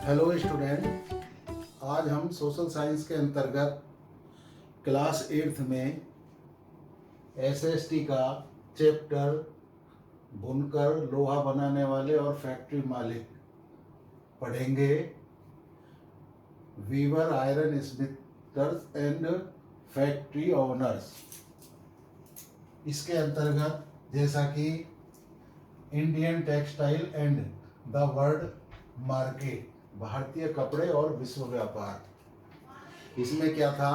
Hello student, आज हम social science के अंतर्गत क्लास 8th में एसएसटी का चैप्टर बुनकर, लोहा बनाने वाले और फैक्ट्री मालिक पढ़ेंगे। Weaver, iron smithers and factory owners. इसके अंतर्गत जैसा कि Indian textile and the world market, भारतीय कपड़े और विश्व व्यापार। इसमें क्या था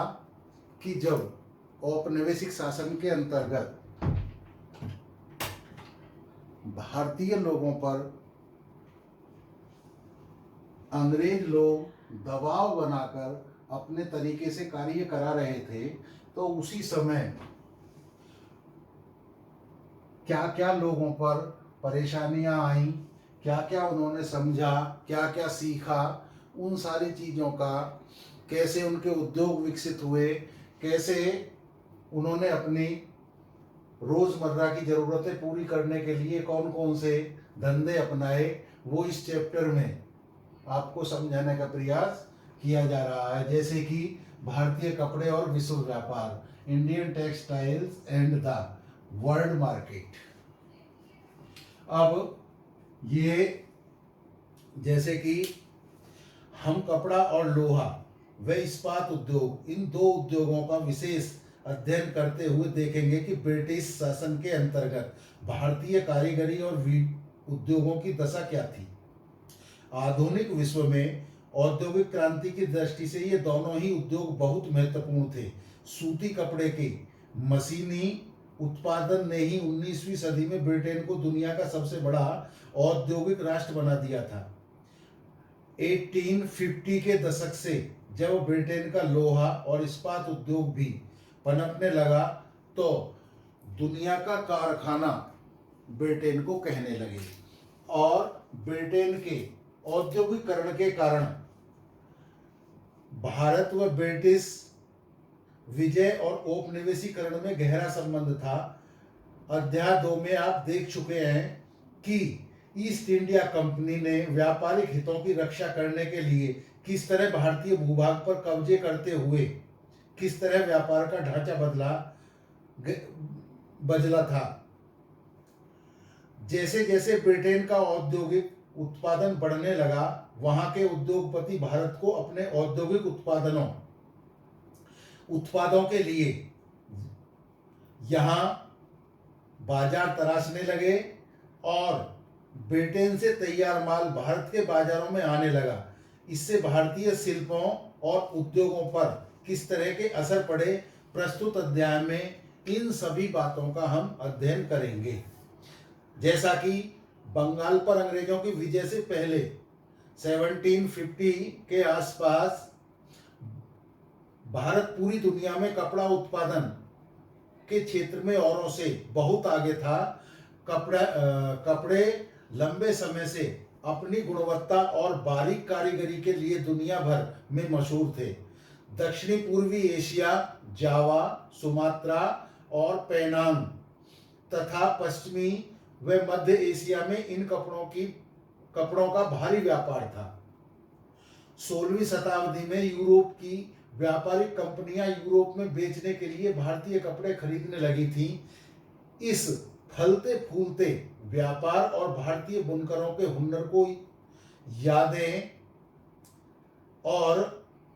कि जब औपनिवेशिक शासन के अंतर्गत भारतीय लोगों पर अंग्रेज लोग दबाव बनाकर अपने तरीके से कार्य करा रहे थे, तो उसी समय क्या क्या लोगों पर परेशानियां आईं, क्या क्या उन्होंने समझा, क्या क्या सीखा, उन सारी चीज़ों का, कैसे उनके उद्योग विकसित हुए, कैसे उन्होंने अपनी रोज़मर्रा की ज़रूरतें पूरी करने के लिए कौन कौन से धंधे अपनाए, वो इस चैप्टर में आपको समझाने का प्रयास किया जा रहा है। जैसे कि भारतीय कपड़े और विश्व व्यापार, Indian textiles and the world market. अब ये जैसे कि हम कपड़ा और लोहा व इस्पात उद्योग, इन दो उद्योगों का विशेष अध्ययन करते हुए देखेंगे कि ब्रिटिश शासन के अंतर्गत भारतीय कारीगरी और उद्योगों की दशा क्या थी। आधुनिक विश्व में औद्योगिक क्रांति की दृष्टि से ये दोनों ही उद्योग बहुत महत्वपूर्ण थे। सूती कपड़े के मशीनी उत्पादन ने ही 19वीं सदी में ब्रिटेन को दुनिया का सबसे बड़ा औद्योगिक राष्ट्र बना दिया था। 1850 के दशक से जब ब्रिटेन का लोहा और इस्पात उद्योग भी पनपने लगा, तो दुनिया का कारखाना ब्रिटेन को कहने लगे, और ब्रिटेन के औद्योगिकरण के कारण भारत व ब्रिटिश विजय और औपनिवेशीकरण में गहरा संबंध था। अध्याय 2 में आप देख चुके हैं कि ईस्ट इंडिया कंपनी ने व्यापारिक हितों की रक्षा करने के लिए किस तरह भारतीय भूभाग पर कब्जे करते हुए किस तरह व्यापार का ढांचा बदला था। जैसे जैसे ब्रिटेन का औद्योगिक उत्पादन बढ़ने लगा, वहां के उद्योगपति भारत को अपने औद्योगिक उत्पादों के लिए यहाँ बाजार तराशने लगे, और ब्रिटेन से तैयार माल भारत के बाजारों में आने लगा। इससे भारतीय शिल्पों और उद्योगों पर किस तरह के असर पड़े, प्रस्तुत अध्याय में इन सभी बातों का हम अध्ययन करेंगे। जैसा कि बंगाल पर अंग्रेजों की विजय से पहले 1750 के आसपास भारत पूरी दुनिया में कपड़ा उत्पादन के क्षेत्र में औरों से बहुत आगे था। कपड़े लंबे समय से अपनी गुणवत्ता और बारीक कारीगरी के लिए दुनिया भर में मशहूर थे। दक्षिणी पूर्वी एशिया, जावा, सुमात्रा और पेनांग तथा पश्चिमी व मध्य एशिया में इन कपड़ों का भारी व्यापार था। 16वीं शताब्दी में यूरोप की व्यापारिक कंपनियां यूरोप में बेचने के लिए भारतीय कपड़े खरीदने लगी थीं। इस फलते फूलते व्यापार और भारतीय बुनकरों के हुनर को यादें और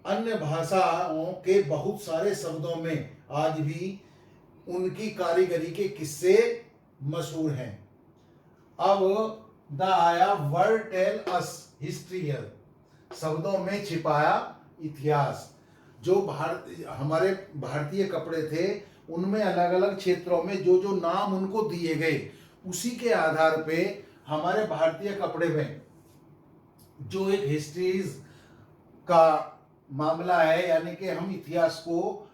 अन्य भाषाओं के बहुत सारे शब्दों में आज भी उनकी कारीगरी के किस्से मशहूर हैं। अब द आया वर्ड टेल अस हिस्ट्री, शब्दों में छिपाया इतिहास। जो हमारे भारतीय कपड़े थे, उनमें अलग अलग क्षेत्रों में जो जो नाम उनको दिए गए, उसी के आधार पे हमारे भारतीय कपड़े में जो एक हिस्ट्रीज का मामला है, यानी कि हम इतिहास को,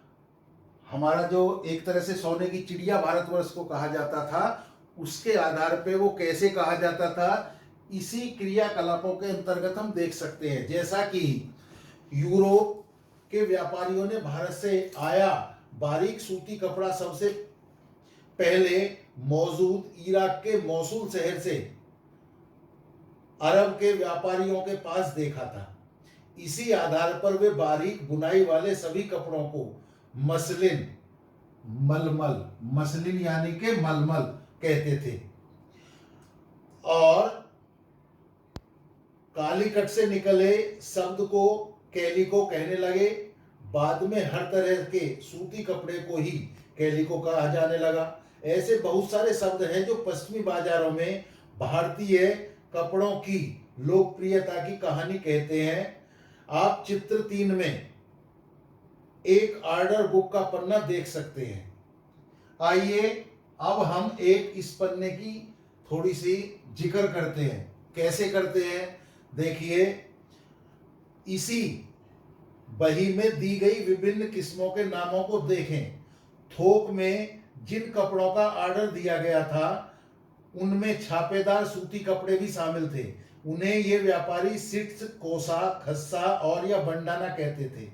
हमारा जो एक तरह से सोने की चिड़िया भारतवर्ष को कहा जाता था, उसके आधार पे वो कैसे कहा जाता था, इसी क्रियाकलापों के अंतर्गत हम देख सकते हैं। जैसा कि यूरोप के व्यापारियों ने भारत से आया बारीक सूती कपड़ा सबसे पहले मौजूद इराक के मौसूल शहर से अरब के व्यापारियों के पास देखा था। इसी आधार पर वे बारीक बुनाई वाले सभी कपड़ों को मसलिन, मलमल, मसलिन यानी के मलमल कहते थे और कालीकट से निकले शब्द को कैलिको कहने लगे। बाद में हर तरह के सूती कपड़े को ही कैलिको कहा जाने लगा। ऐसे बहुत सारे शब्द हैं जो पश्चिमी बाजारों में भारतीय कपड़ों की लोकप्रियता की कहानी कहते हैं। आप चित्र 3 में एक ऑर्डर बुक का पन्ना देख सकते हैं। आइए अब हम एक इस पन्ने की थोड़ी सी जिक्र करते हैं। कैसे करते हैं देखिए, इसी बही में दी गई विभिन्न किस्मों के नामों को देखें। थोक में जिन कपड़ों का ऑर्डर दिया गया था उनमें छापेदार सूती कपड़े भी शामिल थे। उन्हें ये व्यापारी सिट्स, कोसा, खस्सा और या बंडाना कहते थे।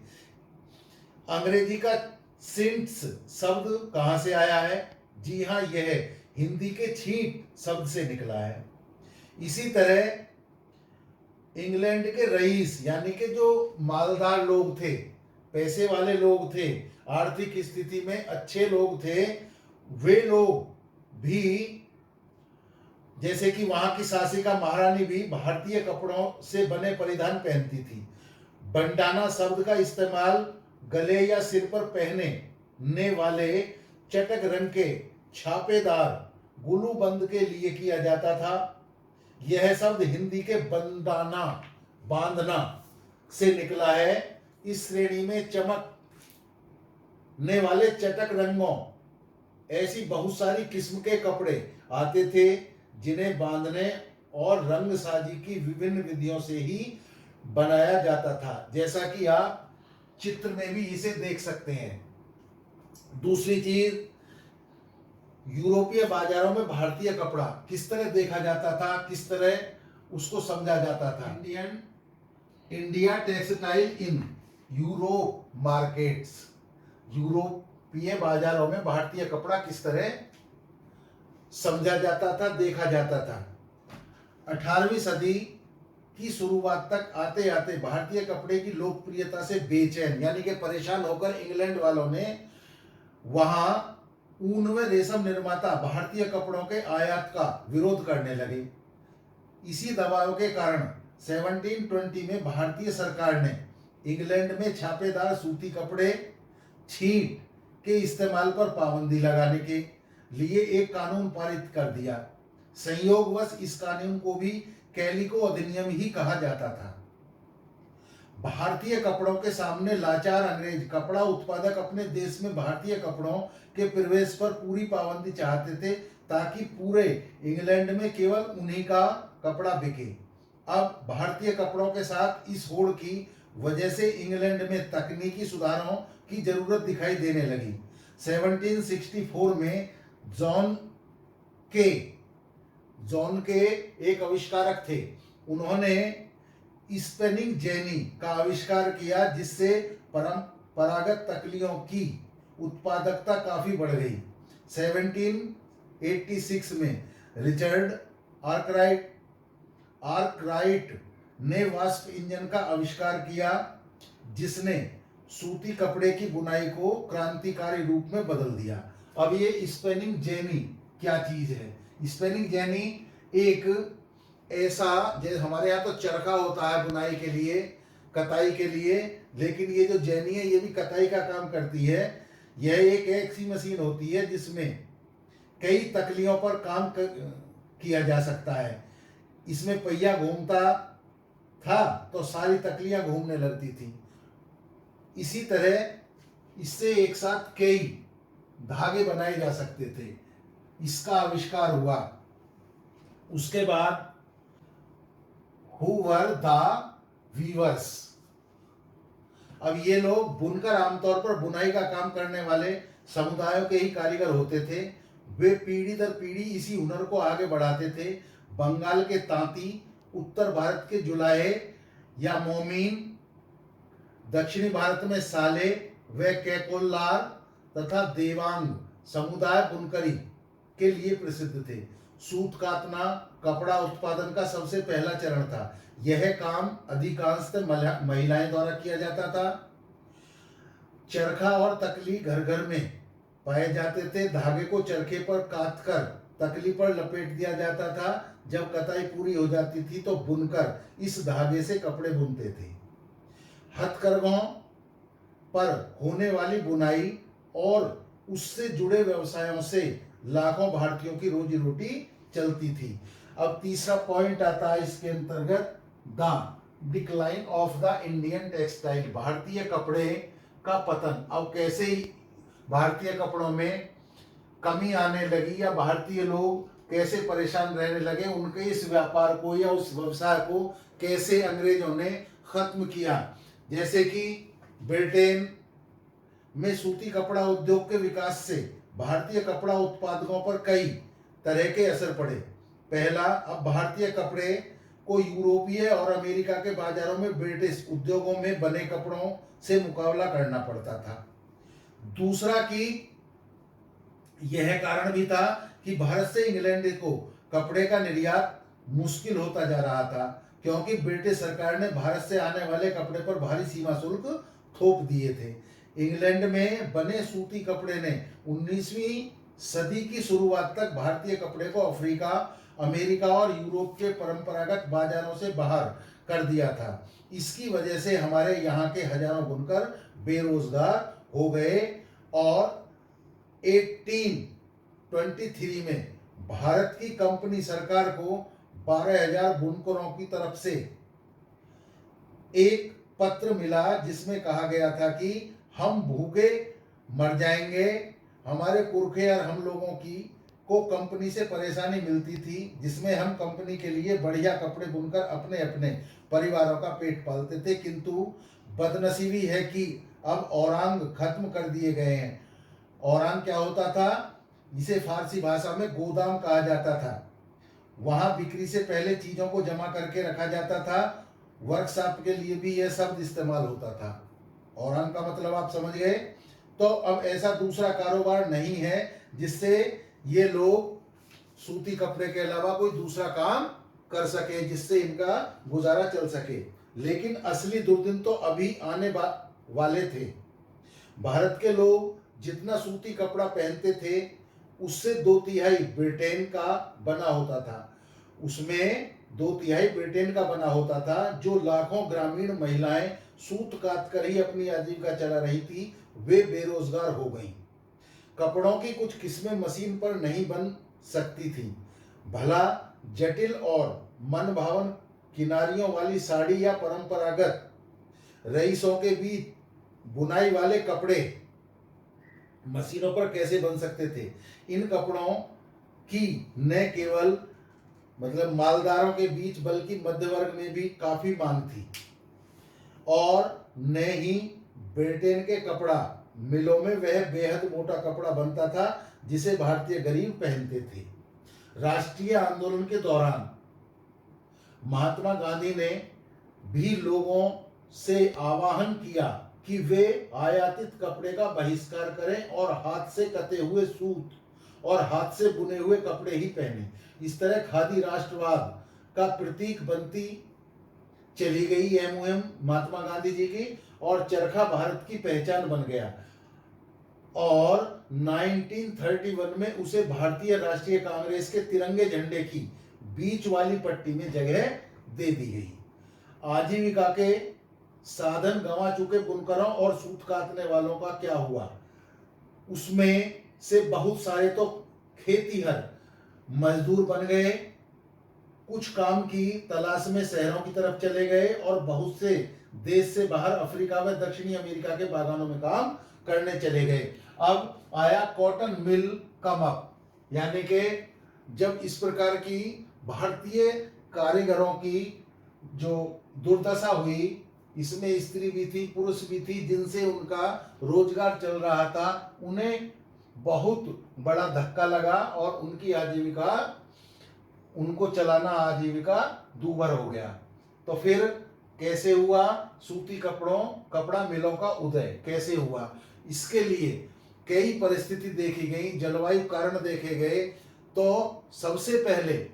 अंग्रेजी का सिंट्स शब्द कहाँ से आया है? जी हाँ, यह हिंदी के छींट शब्द से निकला है। इसी तरह इंग्लैंड के रईस यानी कि जो मालदार लोग थे, पैसे वाले लोग थे, आर्थिक स्थिति में अच्छे लोग थे, वे लोग भी, जैसे कि वहां की शासिका महारानी भी भारतीय कपड़ों से बने परिधान पहनती थी। बंडाना शब्द का इस्तेमाल गले या सिर पर पहनने वाले चटक रंग के छापेदार गुलू बंद के लिए किया जाता था। यह शब्द हिंदी के बंदाना, बांधना से निकला है। इस श्रेणी में चमकने वाले चटक रंगों ऐसी बहुत सारी किस्म के कपड़े आते थे जिन्हें बांधने और रंग साजी की विभिन्न विधियों से ही बनाया जाता था, जैसा कि आप चित्र में भी इसे देख सकते हैं। दूसरी चीज, यूरोपीय बाजारों में भारतीय कपड़ा किस तरह देखा जाता था, किस तरह उसको समझा जाता था। India textile in Europe markets, यूरोपीय बाजारों में भारतीय कपड़ा किस तरह समझा जाता था, देखा जाता था। 18वीं सदी की शुरुआत तक आते आते भारतीय कपड़े की लोकप्रियता से बेचैन यानी कि परेशान होकर इंग्लैंड वालों ने वहां ऊन व रेशम निर्माता भारतीय कपड़ों के आयात का विरोध करने लगे। इसी दबाव के कारण 1720 में भारतीय सरकार ने इंग्लैंड में छापेदार सूती कपड़े, छींट के इस्तेमाल पर पाबंदी लगाने के लिए एक कानून पारित कर दिया। संयोगवश इस कानून को भी कैलिको अधिनियम ही कहा जाता था। भारतीय कपड़ों के सामने लाचार अंग्रेज कपड़ा उत्पादक अपने देश में भारतीय कपड़ों के प्रवेश पर पूरी पाबंदी चाहते थे ताकि पूरे इंग्लैंड में केवल उन्हीं का कपड़ा बिके। अब भारतीय कपड़ों के साथ इस होड़ की वजह से इंग्लैंड में तकनीकी सुधारों की जरूरत दिखाई देने लगी। 1764 में जॉन के एक आविष्कारक थे। उन्होंने स्पिनिंग जेनी का आविष्कार किया जिससे परंपरागत तकलियों की उत्पादकता काफी बढ़ गई। 1786 में रिचर्ड आर्कराइट ने वाष्प इंजन का आविष्कार किया जिसने सूती कपड़े की बुनाई को क्रांतिकारी रूप में बदल दिया। अब ये स्पिनिंग जेनी क्या चीज है? स्पिनिंग जेनी एक ऐसा, जैसे हमारे यहाँ तो चरखा होता है बुनाई के लिए, कताई के लिए, लेकिन ये जो जेनी है ये भी कताई का काम करती है। यह एक ऐसी मशीन होती है जिसमें कई तकलियों पर काम किया जा सकता है। इसमें पहिया घूमता था तो सारी तकलियां घूमने लगती थी। इसी तरह इससे एक साथ कई धागे बनाए जा सकते थे। इसका आविष्कार हुआ। उसके बाद हु वर द वीवर्स। अब ये लोग बुनकर आमतौर पर बुनाई का काम करने वाले समुदायों के ही कारीगर होते थे। वे पीढ़ी दर पीढ़ी इसी हुनर को आगे बढ़ाते थे। बंगाल के तांती, उत्तर भारत के जुलाहे या मोमीन, दक्षिणी भारत में साले व कैकोलार तथा देवांग समुदाय बुनकरी के लिए प्रसिद्ध थे। सूत कातना कपड़ा उत्पादन का सबसे पहला चरण था। यह काम अधिकांशतः महिलाएं द्वारा किया जाता था। चरखा और तकली घर घर में पाए जाते थे। धागे को चरखे पर काट कर तकली पर लपेट दिया जाता था। जब कताई पूरी हो जाती थी तो बुनकर इस धागे से कपड़े बुनते थे। हथकरघों पर होने वाली बुनाई और उससे जुड़े व्यवसायों से लाखों भारतीयों की रोजी रोटी चलती थी। अब तीसरा पॉइंट आता है इसके अंतर्गत, the decline of the Indian textile, भारतीय कपड़े का पतन। अब कैसे ही भारतीय कपड़ों में कमी आने लगी या भारतीय लोग कैसे परेशान रहने लगे, उनके इस व्यापार को या उस व्यवसाय को कैसे अंग्रेजों ने खत्म किया। जैसे कि ब्रिटेन में सूती कपड़ा उद्योग के विकास से भारतीय कपड़ा उत्पादकों पर कई तरह के असर पड़े। पहला, अब भारतीय कपड़े को यूरोपीय और अमेरिका के बाजारों में ब्रिटिश उद्योगों में बने कपड़ों से मुकाबला करना पड़ता था। दूसरा कि यह कारण भी था कि भारत से इंग्लैंड को कपड़े का निर्यात मुश्किल होता जा रहा था, क्योंकि ब्रिटिश सरकार ने भारत से आने वाले कपड़े पर भारी सीमा शुल्क थोप दिए थे। इंग्लैंड में बने सूती कपड़े ने 19वीं सदी की शुरुआत तक भारतीय कपड़े को अफ्रीका, अमेरिका और यूरोप के परंपरागत बाजारों से बाहर कर दिया था। इसकी वजह से हमारे यहाँ के हजारों बुनकर बेरोजगार हो गए और 1823 में भारत की कंपनी सरकार को 12,000 बुनकरों की तरफ से एक पत्र मिला, जिसमें कहा गया था कि हम भूखे मर जाएंगे। हमारे पुरखे और हम लोगों को कंपनी से परेशानी मिलती थी, जिसमें हम कंपनी के लिए बढ़िया कपड़े बुनकर अपने अपने परिवारों का पेट पालते थे। किंतु बदनसीबी है कि अब औरंग खत्म कर दिए गए हैं। औरंग क्या होता था, इसे फारसी भाषा में गोदाम कहा जाता था। वहां बिक्री से पहले चीजों को जमा करके रखा जाता था। वर्कशॉप के लिए भी यह शब्द इस्तेमाल होता था। औरंग का मतलब आप समझ गए। तो अब ऐसा दूसरा कारोबार नहीं है जिससे ये लोग सूती कपड़े के अलावा कोई दूसरा काम कर सके, जिससे इनका गुजारा चल सके। लेकिन असली दुर्दिन तो अभी आने वाले थे। भारत के लोग जितना सूती कपड़ा पहनते थे, उससे 2/3 ब्रिटेन का बना होता था। उसमें 2/3 ब्रिटेन का बना होता था। जो लाखों ग्रामीण महिलाएं सूत काट कर ही अपनी आजीविका चला रही थी, वे बेरोजगार हो गईं। कपड़ों की कुछ किस्में मशीन पर नहीं बन सकती थी। भला जटिल और मनभावन किनारियों वाली साड़ी या परंपरागत रईसों के बीच बुनाई वाले कपड़े मशीनों पर कैसे बन सकते थे। इन कपड़ों की न केवल मतलब मालदारों के बीच बल्कि मध्य वर्ग में भी काफी मांग थी। और न ही ब्रिटेन के कपड़ा मिलों में वह बेहद मोटा कपड़ा बनता था जिसे भारतीय गरीब पहनते थे। राष्ट्रीय आंदोलन के दौरान महात्मा गांधी ने भी लोगों से आह्वान किया कि वे आयातित कपड़े का बहिष्कार करें और हाथ से कते हुए सूत और हाथ से बुने हुए कपड़े ही पहने। इस तरह खादी राष्ट्रवाद का प्रतीक बनती चली गई यह मुहिम महात्मा गांधी जी की, और चरखा भारत की पहचान बन गया। और 1931 में उसे भारतीय राष्ट्रीय कांग्रेस के तिरंगे झंडे की बीच वाली पट्टी में जगह दे दी गई। आजीविका के साधन गंवा चुके बुनकरों और सूत काटने वालों का क्या हुआ? उसमें से बहुत सारे तो खेतीहर मजदूर बन गए, कुछ काम की तलाश में शहरों की तरफ चले गए और बहुत से देश से बाहर अफ्रीका व दक्षिणी अमेरिका के बागानों में काम करने चले गए। अब आया कॉटन मिल कम अप, यानी कि जब इस प्रकार की भारतीय कारीगरों की जो दुर्दशा हुई, इसमें स्त्री भी थी पुरुष भी थी, जिनसे उनका रोजगार चल रहा था, उन्हें बहुत बड़ा धक्का लगा और उनकी आजीविका, उनको चलाना आजीविका दूभर हो गया। तो फिर कैसे हुआ सूती कपड़ा मिलों का उदय कैसे हुआ? इसके लिए कई परिस्थिति देखी गई, जलवायु कारण देखे गए। तो सबसे पहले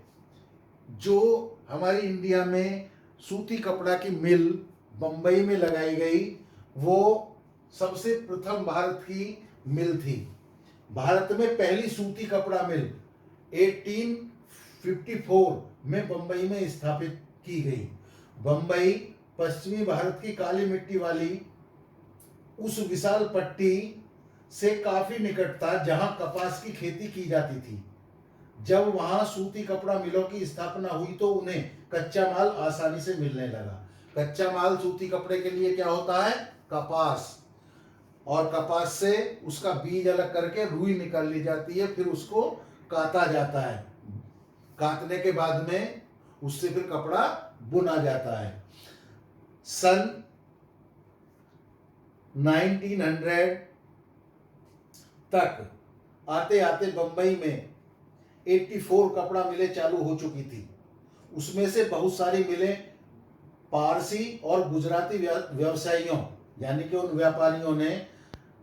जो हमारी इंडिया में सूती कपड़ा की मिल बंबई में लगाई गई, वो सबसे प्रथम भारत की मिल थी। भारत में पहली सूती कपड़ा मिल 1854 में बंबई में स्थापित की गई। बंबई पश्चिमी भारत की काली मिट्टी वाली उस विशाल पट्टी से काफी निकट था जहां कपास की खेती की जाती थी। जब वहां सूती कपड़ा मिलों की स्थापना हुई तो उन्हें कच्चा माल आसानी से मिलने लगा। कच्चा माल सूती कपड़े के लिए क्या होता है? कपास। और कपास से उसका बीज अलग करके रुई निकाल ली जाती है, फिर उसको काता जाता है। काटने के बाद में उससे फिर कपड़ा बुना जाता है। सन 1900 तक आते आते बंबई में 84 कपड़ा मिलें चालू हो चुकी थी। उसमें से बहुत सारी मिलें पारसी और गुजराती व्यवसायियों यानी कि उन व्यापारियों ने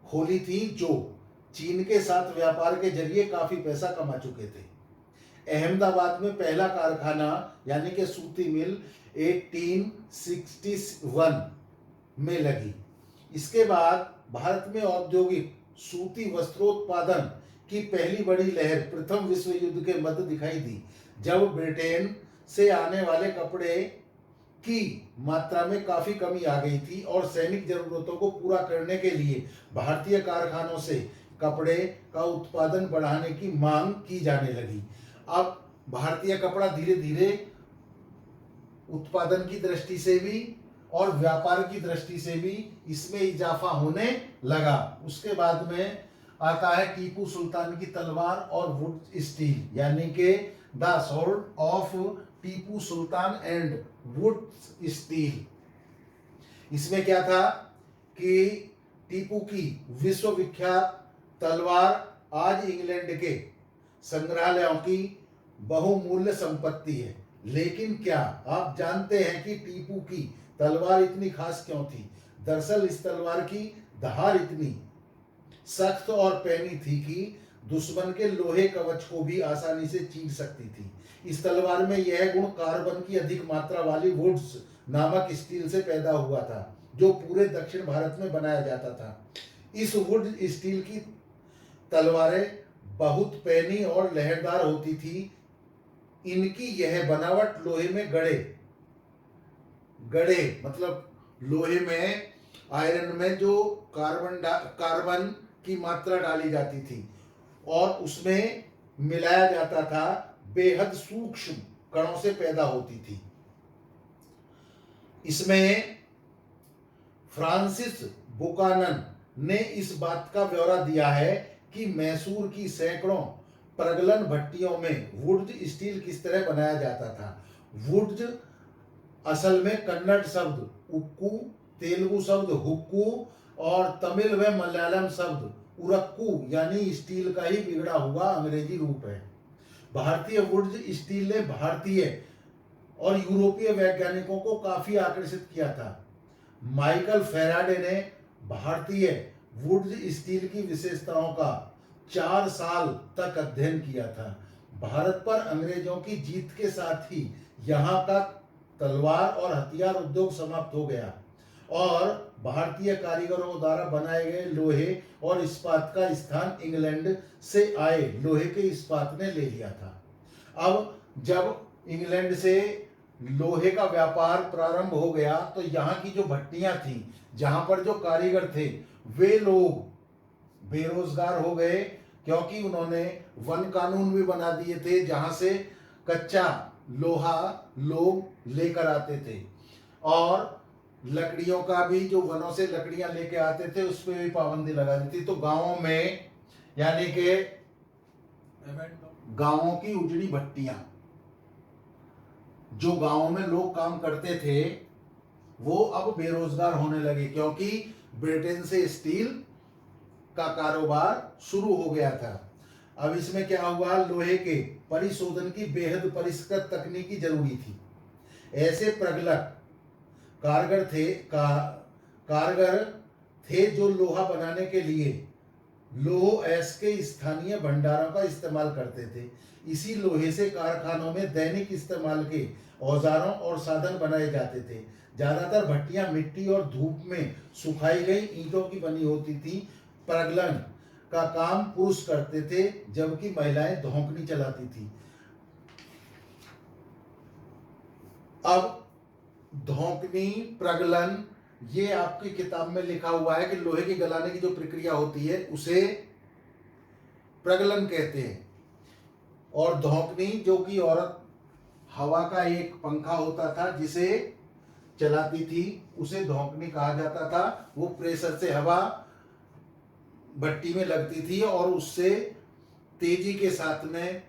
खोली थी जो चीन के साथ व्यापार के जरिए काफी पैसा कमा चुके थे। अहमदाबाद में पहला कारखाना यानी कि सूती मिल 1861 में लगी। इसके बाद भारत में औद्योगिक सूती वस्त्रोत्पादन की पहली बड़ी लहर प्रथम विश्व युद्ध के मध्य दिखाई दी, जब ब्रिटेन से आने वाले कपड़े की मात्रा में काफी कमी आ गई थी और सैनिक जरूरतों को पूरा करने के लिए भारतीय कारखानों से कपड़े का उत्पादन बढ़ाने की मांग की जाने लगी। अब भारतीय कपड़ा धीरे धीरे उत्पादन की दृष्टि से भी और व्यापार की दृष्टि से भी इसमें इजाफा होने लगा। उसके बाद में आता है टीपू सुल्तान की तलवार और वुड स्टील यानी कि the sword of Tipu sultan and would steel. इसमें क्या था कि टीपू की विश्वविख्यात तलवार आज इंग्लैंड के संग्रहालयों की बहुमूल्य संपत्ति है। लेकिन क्या आप जानते हैं कि टीपू की तलवार इतनी खास क्यों थी? दरअसल इस तलवार की धार इतनी सख्त और पैनी थी कि दुश्मन के लोहे कवच को भी आसानी से चीर सकती थी। इस तलवार में यह गुण कार्बन की अधिक मात्रा वाली वुड्स नामक स्टील से पैदा हुआ था, जो पूरे दक्षिण भारत में बनाया जाता था। इस वुड स्टील की तलवारें बहुत पैनी और लहरदार होती थी। इनकी यह बनावट लोहे में गड़े मतलब लोहे में, आयरन में जो कार्बन की मात्रा डाली जाती थी और उसमें मिलाया जाता था, बेहद सूक्ष्म कणों से पैदा होती थी। इसमें फ्रांसिस बुकानन ने इस बात का ब्यौरा दिया है कि मैसूर की सैकड़ों प्रगलन भट्टियों में वुड स्टील किस तरह बनाया जाता था। वुड असल में कन्नड़ शब्द उक्कू, तेलुगु शब्द हुक्कू और तमिल व मलयालम शब्द उरक्कू यानी स्टील का ही बिगड़ा हुआ अंग्रेजी रूप है। भारतीय वुड स्टील ने भारतीय और यूरोपीय वैज्ञानिकों को काफी आकर्षित किया था। माइकल फैराडे ने भारतीय वुड स्टील की विशेषताओं का 4 साल तक अध्ययन किया था। भारत पर अंग्रेजों की जीत के साथ ही यहाँ का तलवार और हथियार उद्योग समाप्त हो गया और भारतीय कारीगरों द्वारा बनाए गए लोहे और इस्पात का स्थान इंग्लैंड से आए लोहे के इस्पात ने ले लिया था। अब जब इंग्लैंड से लोहे का व्यापार प्रारंभ हो गया तो यहाँ की जो भट्टियां थी, जहां पर जो कारीगर थे, वे लोग बेरोजगार हो गए, क्योंकि उन्होंने वन कानून भी बना दिए थे जहां से कच्चा लोहा लोग लेकर आते थे और लकड़ियों का भी, जो वनों से लकड़ियां लेके आते थे उस पर भी पाबंदी लगा दी थी। तो गांवों में यानी कि गांवों की उजड़ी भट्टियां, जो गांवों में लोग काम करते थे, वो अब बेरोजगार होने लगे, क्योंकि ब्रिटेन से स्टील का कारोबार शुरू हो गया था। अब इसमें क्या हुआ, लोहे के परिशोधन की बेहद परिष्कृत तकनीकी जरूरी थी। ऐसे प्रगलक कारगर थे जो लोहा बनाने के लिए लोह एस के स्थानीय भंडारों का इस्तेमाल करते थे। इसी लोहे से कारखानों में दैनिक इस्तेमाल के औजारों और साधन बनाए जाते थे। ज्यादातर भट्टियां मिट्टी और धूप में सुखाई गई ईंटों की बनी होती थी। प्रगलन का काम पुरुष करते थे, जबकि महिलाएं धौंकनी चलाती थी। अब धौंकनी, प्रगलन, ये आपकी किताब में लिखा हुआ है कि लोहे की गलाने की जो प्रक्रिया होती है उसे प्रगलन कहते हैं। और धौंकनी, जो कि औरत हवा का एक पंखा होता था जिसे चलाती थी, उसे धौंकनी कहा जाता था। वो प्रेशर से हवा भट्टी में लगती थी और उससे तेजी के साथ में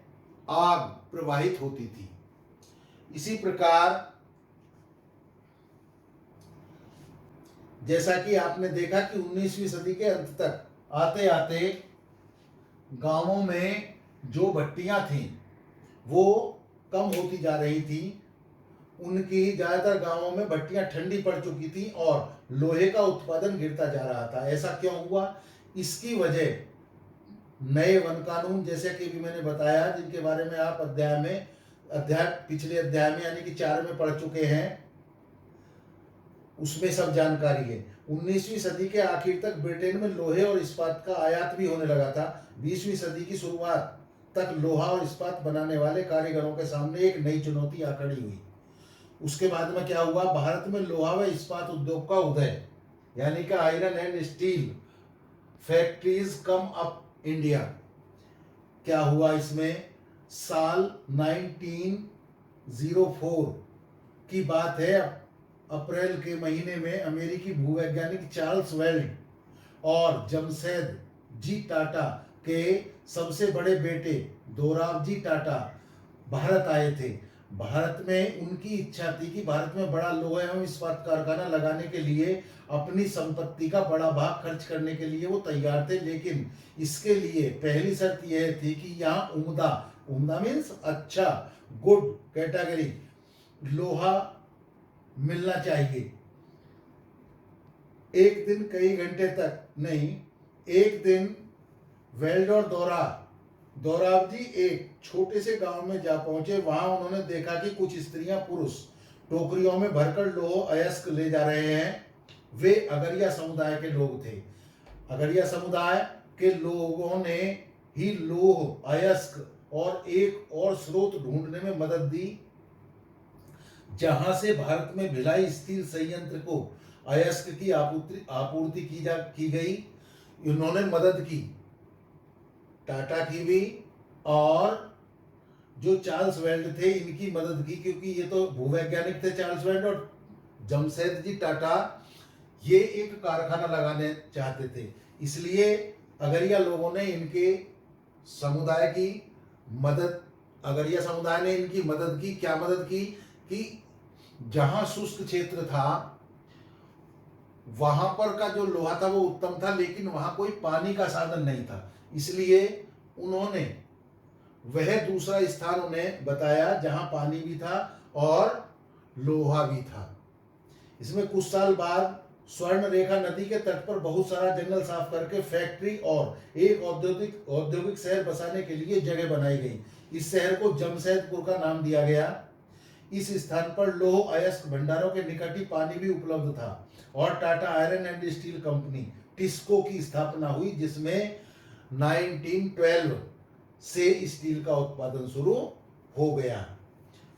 आग प्रवाहित होती थी। इसी प्रकार जैसा कि आपने देखा कि 19वीं सदी के अंत तक आते आते गांवों में जो भट्टियां थीं वो कम होती जा रही थी। उनकी ज़्यादातर गांवों में भट्टियां ठंडी पड़ चुकी थी और लोहे का उत्पादन गिरता जा रहा था। ऐसा क्यों हुआ? इसकी वजह नए वन कानून, जैसे कि भी मैंने बताया, जिनके बारे में आप पिछले अध्याय में यानी कि 4 में पढ़ चुके हैं, उसमें सब जानकारी है। 19वीं सदी के आखिर तक ब्रिटेन में लोहे और इस्पात का आयात भी होने लगा था। 20वीं सदी की शुरुआत तक लोहा और इस्पात बनाने वाले कारीगरों के सामने एक नई चुनौती आ खड़ी हुई। उसके बाद में क्या हुआ? भारत में लोहा व इस्पात उद्योग का उदय, यानी कि iron and steel factories come up India. क्या हुआ इसमें? साल 1904 की बात है। अप्रैल के महीने में अमेरिकी भूवैज्ञानिक चार्ल्स वेल्ड और जमशेदजी टाटा के सबसे बड़े बेटे दोराबजी टाटा भारत आए थे। भारत में उनकी इच्छा थी कि भारत में बड़ा लोहा एवं इस्पात कारखाना लगाने के लिए अपनी संपत्ति का बड़ा भाग खर्च करने के लिए वो तैयार थे, लेकिन इसके लिए पहली शर्त यह थी कि यहाँ उम्दा मीन्स अच्छा, गुड कैटेगरी लोहा मिलना चाहिए। एक दिन कई घंटे तक नहीं, एक दिन वेल्ड और दोराबजी एक छोटे से गांव में जा पहुंचे। वहां उन्होंने देखा कि कुछ स्त्रियां पुरुष टोकरियों में भरकर लोह अयस्क ले जा रहे हैं। वे अगरिया समुदाय के लोग थे। अगरिया समुदाय के लोगों ने ही लोह अयस्क और एक और स्रोत ढूंढने में मदद दी, जहां से भारत में भिलाई स्टील संयंत्र को अयस्क की आपूर्ति की गई। इन्होंने मदद की, टाटा की भी और जो चार्ल्स वेल्ड थे इनकी मदद की, क्योंकि ये तो भूवैज्ञानिक थे चार्ल्स वेल्ड और जमशेदजी टाटा। ये एक कारखाना लगाने चाहते थे, इसलिए अगरिया लोगों ने इनके समुदाय की मदद, अगरिया समुदाय ने इनकी मदद की। क्या मदद की? कि जहां शुष्क क्षेत्र था वहां पर का जो लोहा था वो उत्तम था, लेकिन वहां कोई पानी का साधन नहीं था, इसलिए उन्होंने वह दूसरा स्थान उन्हें बताया जहां पानी भी था और लोहा भी था। इसमें कुछ साल बाद स्वर्ण रेखा नदी के तट पर बहुत सारा जंगल साफ करके फैक्ट्री और एक औद्योगिक शहर बसाने के लिए जगह बनाई गई। इस शहर को जमशेदपुर का नाम दिया गया। इस स्थान पर लौह अयस्क भंडारों के निकट ही पानी भी उपलब्ध था और Tata iron and steel company TISCO की स्थापना हुई, जिसमें 1912 से स्टील का उत्पादन शुरू हो गया।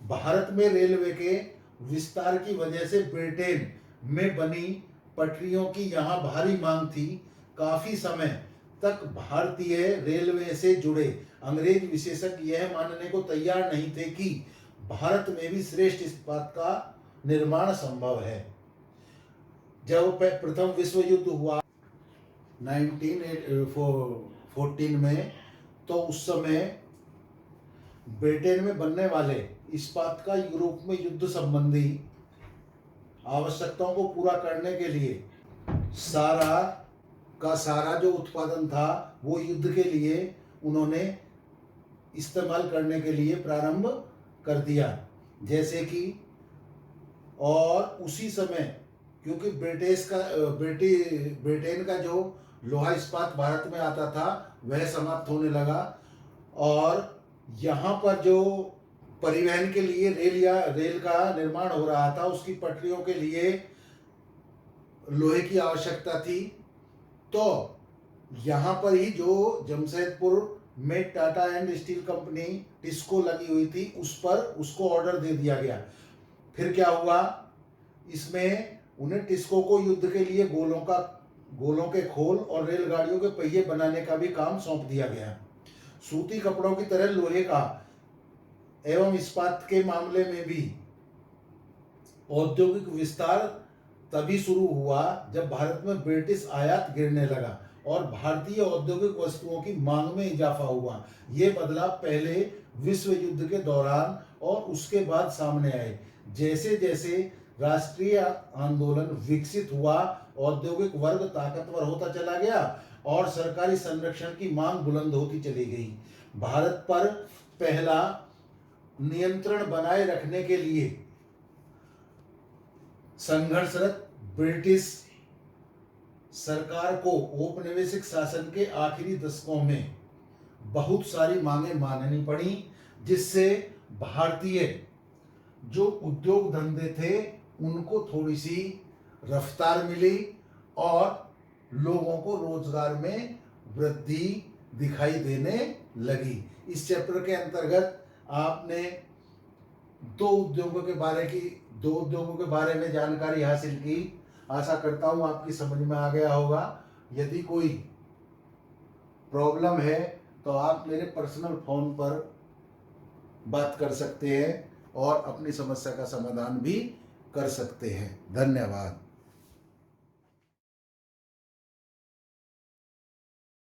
भारत में रेलवे के विस्तार की वजह से ब्रिटेन में बनी पटरियों की यहाँ भारी मांग थी। काफी समय तक भारतीय रेलवे से जुड़े अंग्रेज विशेषज्ञ यह मानने को तैयार नहीं थे कि भारत में भी श्रेष्ठ इस्पात का निर्माण संभव है। जब प्रथम विश्व युद्ध हुआ 1914 में, तो उस समय ब्रिटेन में बनने वाले इस्पात का यूरोप में युद्ध संबंधी आवश्यकताओं को पूरा करने के लिए सारा का सारा जो उत्पादन था वो युद्ध के लिए उन्होंने इस्तेमाल करने के लिए प्रारंभ कर दिया। जैसे कि और उसी समय क्योंकि ब्रिटेन का जो लोहा इस्पात भारत में आता था वह समाप्त होने लगा और यहाँ पर जो परिवहन के लिए रेल का निर्माण हो रहा था, उसकी पटरियों के लिए लोहे की आवश्यकता थी। तो यहाँ पर ही जो जमशेदपुर में Tata and steel company TISCO लगी हुई थी, उस पर उसको ऑर्डर दे दिया गया। फिर क्या हुआ, इसमें उन्हें टिस्को को युद्ध के लिए गोलों के खोल और रेलगाड़ियों के पहिए बनाने का भी काम सौंप दिया गया। सूती कपड़ों की तरह लोहे का एवं इस्पात के मामले में भी औद्योगिक विस्तार तभी शुरू हुआ जब भारत में ब्रिटिश आयात गिरने लगा और भारतीय औद्योगिक वस्तुओं की मांग में इजाफा हुआ। ये बदलाव पहले विश्व युद्ध के दौरान और उसके बाद सामने आए। जैसे जैसे राष्ट्रीय आंदोलन विकसित हुआ, औद्योगिक वर्ग ताकतवर होता चला गया और सरकारी संरक्षण की मांग बुलंद होती चली गई। भारत पर पहला नियंत्रण बनाए रखने के लिए संघर्षरत ब्रिटिश सरकार को औपनिवेशिक शासन के आखिरी दशकों में बहुत सारी मांगें माननी पड़ी, जिससे भारतीय जो उद्योग धंधे थे उनको थोड़ी सी रफ्तार मिली और लोगों को रोजगार में वृद्धि दिखाई देने लगी। इस चैप्टर के अंतर्गत आपने दो उद्योगों के बारे में जानकारी हासिल की। आशा करता हूँ आपकी समझ में आ गया होगा। यदि कोई प्रॉब्लम है तो आप मेरे पर्सनल फ़ोन पर बात कर सकते हैं और अपनी समस्या का समाधान भी कर सकते हैं। धन्यवाद।